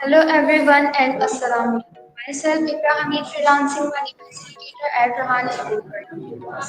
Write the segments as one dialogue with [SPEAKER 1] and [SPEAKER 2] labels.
[SPEAKER 1] Hello everyone and Assalamu alaikum. Myself Ibrahim, freelancing money facilitator at Rahan School Campus.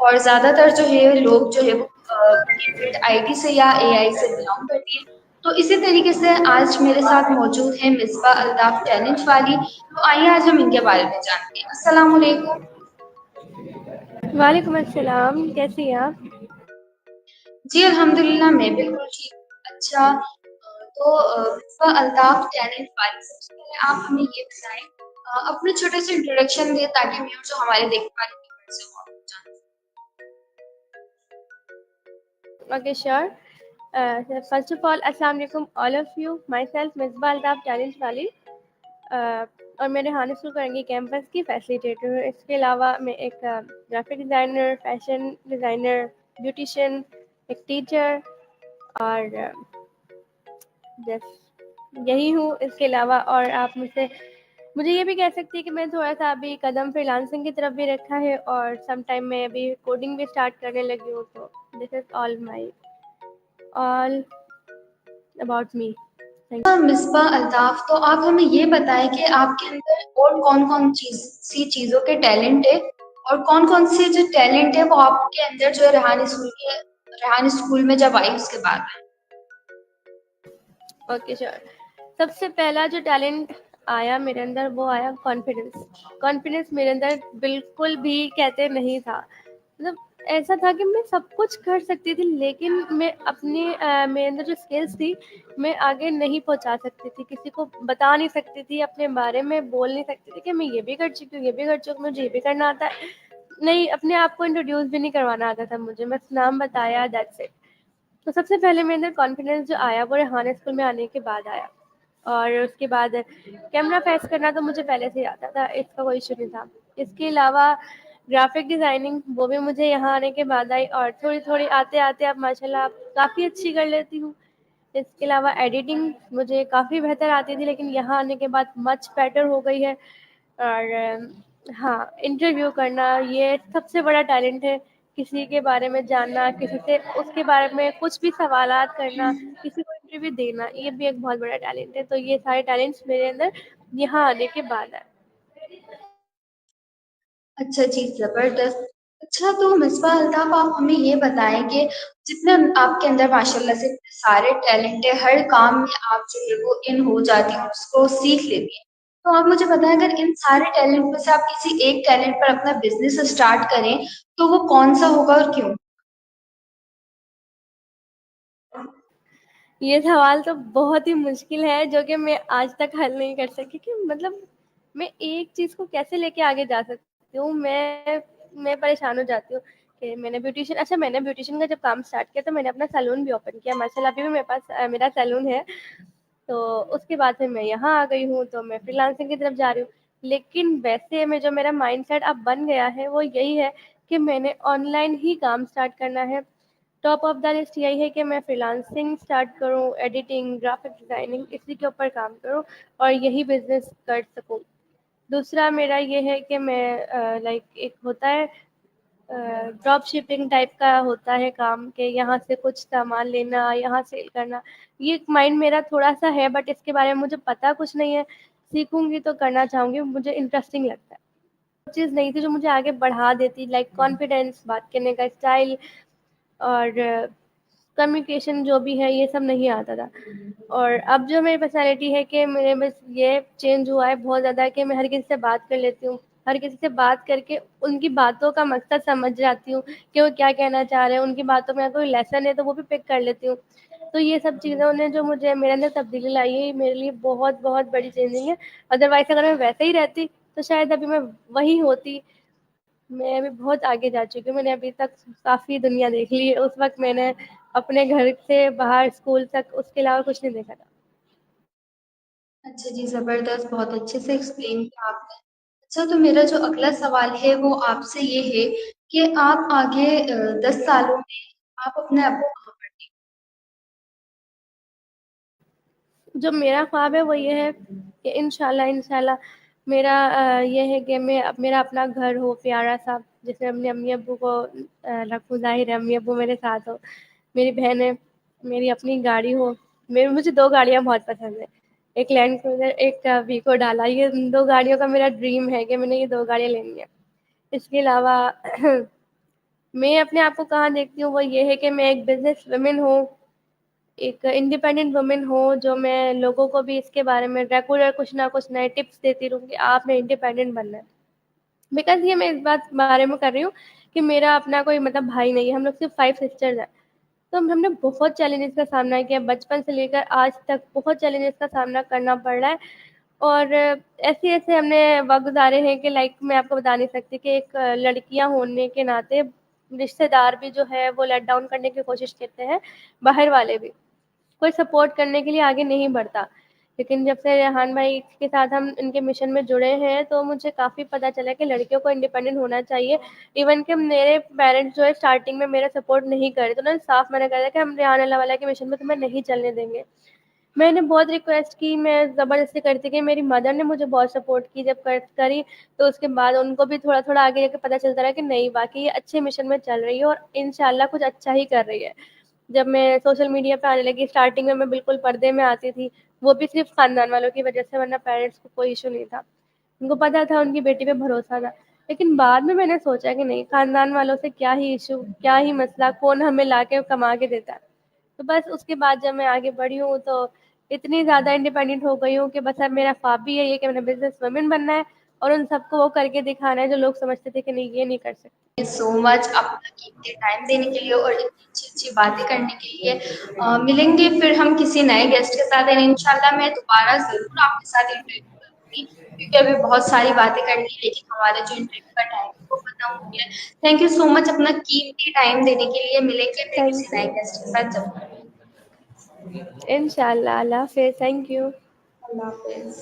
[SPEAKER 1] اور زیادہ تر جو ہے لوگ جو ہے وہ ان کی فیلڈ آئی ٹی سے یا اے آئی سے بلانگ کرتی ہے. تو اسی طریقے سے آج میرے ساتھ موجود ہے مصباح الطاف ٹیلنٹ والی. تو آئیے آج ہم ان کے بارے میں جانتے ہیں. السلام علیکم.
[SPEAKER 2] وعلیکم السلام، کیسی ہیں آپ؟
[SPEAKER 1] جی الحمدللہ میں بالکل ٹھیک ہوں. اچھا تو مصباح الطاف ٹیلنٹ والی، سب سے پہلے آپ ہمیں یہ بتائیں، اپنے چھوٹے سے انٹروڈکشن دیں تاکہ میں جو ہمارے دیکھنے والے viewers ہیں وہ آپ کو جانیں.
[SPEAKER 2] Okay sure. First of all السلام علیکم all of you. My self Misbah Altaf talent والی، اور میں ریحان اسکول کرنگی کیمپس کی فیسیلیٹیٹر ہوں. اس کے علاوہ میں ایک graphic designer, fashion designer, beautician, ایک ٹیچر اور بس یہی ہوں. اس کے علاوہ اور آپ مجھے یہ بھی کہہ سکتی ہے کہ میں تھوڑا سا ابھی قدم فریلانسنگ کی طرف بھی رکھا ہے اور سم ٹائم میں ابھی کوڈنگ بھی اسٹارٹ کرنے لگی ہوں. تو this is all about me.
[SPEAKER 1] Misbah Altaf, تو آپ ہمیں یہ بتائیں کہ آپ کے اندر اور کون کون سی چیزوں کے ٹیلنٹ ہے اور کون کون سی جو ٹیلنٹ ہے وہ آپ کے اندر جو ہے ریحان اسکول میں جب آئی اس کے بعد آئی.
[SPEAKER 2] Okay sure. سب سے پہلا جو ٹیلنٹ آیا میرے اندر وہ آیا کانفیڈنس میرے اندر بالکل بھی کہتے نہیں تھا. مطلب ایسا تھا کہ میں سب کچھ کر سکتی تھی لیکن میں اپنی میرے اندر جو اسکلس تھی میں آگے نہیں پہنچا سکتی تھی، کسی کو بتا نہیں سکتی تھی، اپنے بارے میں بول نہیں سکتی تھی کہ میں یہ بھی کر چکی ہوں، یہ بھی کر چکی ہوں، مجھے یہ بھی کرنا آتا ہے. نہیں، اپنے آپ کو انٹروڈیوس بھی نہیں کروانا آتا تھا مجھے، بس نام بتایا، دیٹس اٹ. تو سب سے پہلے میرے اندر کانفیڈنس جو آیا وہ ریحان اسکول میں آنے کے بعد آیا. اور اس کے بعد کیمرہ فیس کرنا تو مجھے پہلے سے ہی آتا تھا، اس کا کوئی ایشو نہیں تھا. اس کے علاوہ گرافک ڈیزائننگ وہ بھی مجھے یہاں آنے کے بعد آئی اور تھوڑی تھوڑی آتے آتے اب ماشاء اللہ کافی اچھی کر لیتی ہوں. اس کے علاوہ ایڈیٹنگ مجھے کافی بہتر آتی تھی لیکن یہاں آنے کے بعد مچ بیٹر ہو گئی ہے. اور ہاں، انٹرویو کرنا یہ سب سے بڑا ٹیلنٹ ہے. کسی کے بارے میں جاننا، کسی سے اس کے بارے میں کچھ بھی سوالات کرنا، کسی کو انٹرویو دینا، یہ بھی ایک بہت بڑا ٹیلنٹ ہے. تو یہ سارے ٹیلنٹس میرے اندر یہاں آنے کے بعد آئے.
[SPEAKER 1] اچھا جی، زبردست. اچھا تو مصباح الطاف آپ ہمیں یہ بتائیں کہ جتنے آپ کے اندر ماشاء اللہ سے سارے ٹیلنٹ ہے، ہر کام میں آپ جو ہے وہ ان ہو جاتی ہیں، اس کو سیکھ لیتی ہیں. تو آپ مجھے بتائیں اگر ان سارے ٹیلنٹ میں سے آپ کسی ایک ٹیلنٹ پر اپنا بزنس اسٹارٹ کریں تو وہ کون سا ہوگا اور کیوں؟
[SPEAKER 2] یہ سوال تو بہت ہی مشکل ہے جو کہ میں آج تک حل نہیں کر سکی کہ مطلب میں ایک چیز کو کیسے لے کے آگے جا سکتی ہوں. میں پریشان ہو جاتی ہوں کہ میں نے بیوٹیشین کا جب کام اسٹارٹ کیا تو میں نے اپنا سیلون بھی اوپن کیا. ماشاء اللہ ابھی بھی میرے پاس میرا سیلون ہے. تو اس کے بعد پھر میں یہاں آ گئی ہوں تو میں فری لانسنگ کی طرف جا رہی ہوں. لیکن ویسے میں جو میرا مائنڈ سیٹ اب بن گیا ہے وہ یہی ہے کہ میں نے on line he com start کرنا ہے. ٹاپ آف دا لسٹ یہی ہے کہ میں فری لانسنگ اسٹارٹ کروں، ایڈیٹنگ، گرافک ڈیزائننگ، اسی کے اوپر کام کروں اور یہی بزنس کر سکوں. دوسرا میرا یہ ہے کہ میں لائک ایک ہوتا ہے ڈراپ شپنگ ٹائپ کا ہوتا ہے کام کہ یہاں سے کچھ سامان لینا، یہاں سیل کرنا. یہ مائنڈ میرا تھوڑا سا ہے بٹ اس کے بارے میں مجھے پتا کچھ نہیں ہے. سیکھوں گی تو کرنا چاہوں گی، مجھے انٹرسٹنگ لگتا ہے. چیز نہیں تھی جو مجھے آگے بڑھا دیتی، لائک کانفیڈینس، بات کرنے کا اسٹائل اور کمیونیکیشن جو بھی ہے یہ سب نہیں آتا تھا. اور اب جو میری پرسنالٹی ہے کہ میرے بس یہ چینج ہوا ہے بہت زیادہ کہ میں ہر کسی سے بات کر لیتی ہوں، ہر کسی سے بات کر کے ان کی باتوں کا مقصد سمجھ جاتی ہوں کہ وہ کیا کہنا چاہ رہے ہیں. ان کی باتوں میں کوئی لیسن ہے تو وہ بھی پک کر لیتی ہوں. تو یہ سب چیزوں نے جو مجھے میرے اندر تبدیلی لائی ہے میرے لیے بہت بہت بڑی چینجنگ ہے. ادروائز اگر میں ویسے ہی رہتی تو شاید ابھی میں وہی ہوتی. میں ابھی بہت آگے جا چکی ہوں، میں نے ابھی تک کافی دنیا دیکھ لی ہے. اس وقت میں نے اپنے گھر سے باہر اسکول تک اس کے علاوہ کچھ نہیں دیکھا تھا.
[SPEAKER 1] اچھا جی، زبردست. بہت اچھے سے ایکسپلین کیا آپ نے. اچھا تو میرا جو اگلا سوال ہے وہ آپ سے یہ ہے کہ آپ آگے 10 سالوں میں آپ اپنے آپ کو کہاں پر دیکھیں؟
[SPEAKER 2] جو میرا خواب ہے وہ یہ ہے کہ انشاءاللہ میرا یہ ہے کہ میرا اپنا گھر ہو پیارا سا، جس میں اپنے امی ابو کو رکھوں، ظاہر ہے امی ابو میرے ساتھ ہو، میری بہنیں، میری اپنی گاڑی ہو. مجھے 2 گاڑیاں بہت پسند ہیں، ایک لینڈ کروزر، ایک ویکو ڈالا. یہ 2 گاڑیوں کا میرا ڈریم ہے کہ میں نے یہ 2 گاڑیاں لینی ہیں. اس کے علاوہ میں اپنے آپ کو کہاں دیکھتی ہوں، وہ یہ ہے کہ میں ایک بزنس ویمن ہوں، ایک انڈیپینڈنٹ وومن ہو، جو میں لوگوں کو بھی اس کے بارے میں ریگولر کچھ نہ کچھ نئے ٹپس دیتی رہوں کہ آپ نے انڈیپینڈنٹ بننا ہے. بیکاز یہ میں اس بات بارے میں کر رہی ہوں کہ میرا اپنا کوئی مطلب بھائی نہیں ہے، ہم لوگ صرف 5 سسٹرز ہیں. تو ہم نے بہت چیلنجز کا سامنا کیا، بچپن سے لے کر آج تک بہت چیلنجز کا سامنا کرنا پڑ رہا ہے. اور ایسے ایسے ہم نے وقت گزارے ہیں کہ لائک میں آپ کو بتا نہیں سکتی کہ ایک لڑکیاں ہونے کے ناطے رشتہ دار بھی جو ہے وہ لیٹ ڈاؤن کرنے کی کوشش کرتے ہیں، باہر والے بھی کوئی سپورٹ کرنے کے لیے آگے نہیں بڑھتا. لیکن جب سے ریحان بھائی کے ساتھ ہم ان کے مشن میں جڑے ہیں تو مجھے کافی پتہ چلا کہ لڑکیوں کو انڈیپینڈنٹ ہونا چاہیے. ایون کہ میرے پیرنٹس جو ہے اسٹارٹنگ میں میرا سپورٹ نہیں کرے، تو انہوں نے صاف منع کر دیا کہ ہم ریحان اللہ والا کے مشن میں تمہیں نہیں چلنے دیں گے. میں نے بہت ریکویسٹ کی، میں زبردستی کرتی کہ میری مدر نے مجھے بہت سپورٹ کی. جب کری تو اس کے بعد ان کو بھی تھوڑا تھوڑا آگے جا کے پتہ چلتا رہا کہ نہیں واقعی یہ اچھے مشن میں چل رہی ہے اور انشاءاللہ کچھ اچھا ہی کر رہی ہے. جب میں سوشل میڈیا پہ آنے لگی، اسٹارٹنگ میں بالکل پردے میں آتی تھی، وہ بھی صرف خاندان والوں کی وجہ سے، ورنہ پیرنٹس کو کوئی ایشو نہیں تھا، ان کو پتہ تھا، ان کی بیٹی پہ بھروسہ تھا. لیکن بعد میں نے سوچا کہ نہیں، خاندان والوں سے کیا ہی ایشو، کیا ہی مسئلہ، کون ہمیں لا کے کما کے دیتا ہے. تو بس اس کے بعد جب میں آگے بڑھی ہوں تو اتنی زیادہ انڈیپینڈنٹ ہو گئی ہوں کہ بس اب میرا خواب بھی ہے یہ کہ میں نے بزنس وومن بننا ہے اور ان سب کو وہ کر کے دکھانا ہے جو لوگ سمجھتے تھے کہ نہیں یہ نہیں کر سکتے.
[SPEAKER 1] سو مچ اپنا قیمتی ٹائم دینے کے لیے اور اتنی اچھی اچھی باتیں کرنے کے لیے. ملیں گے پھر ہم کسی نئے گیسٹ کے ساتھ، انشاءاللہ میں دوبارہ ضرور آپ کے ساتھ انٹرویو کروں گی، کیونکہ ابھی بہت ساری باتیں کرنی ہے لیکن ہمارا جو انٹرویو کا ٹائم ہے وہ ختم ہو گیا ہے. تھینک یو سو مچ اپنا قیمتی ٹائم دینے کے لیے. ملیں گے پھر کسی
[SPEAKER 2] تھینک
[SPEAKER 1] نئے
[SPEAKER 2] یو.
[SPEAKER 1] گیسٹ کے ساتھ. جب
[SPEAKER 2] انشاءاللہ. اللہ حافظ. Thank you.
[SPEAKER 1] اللہ حافظ.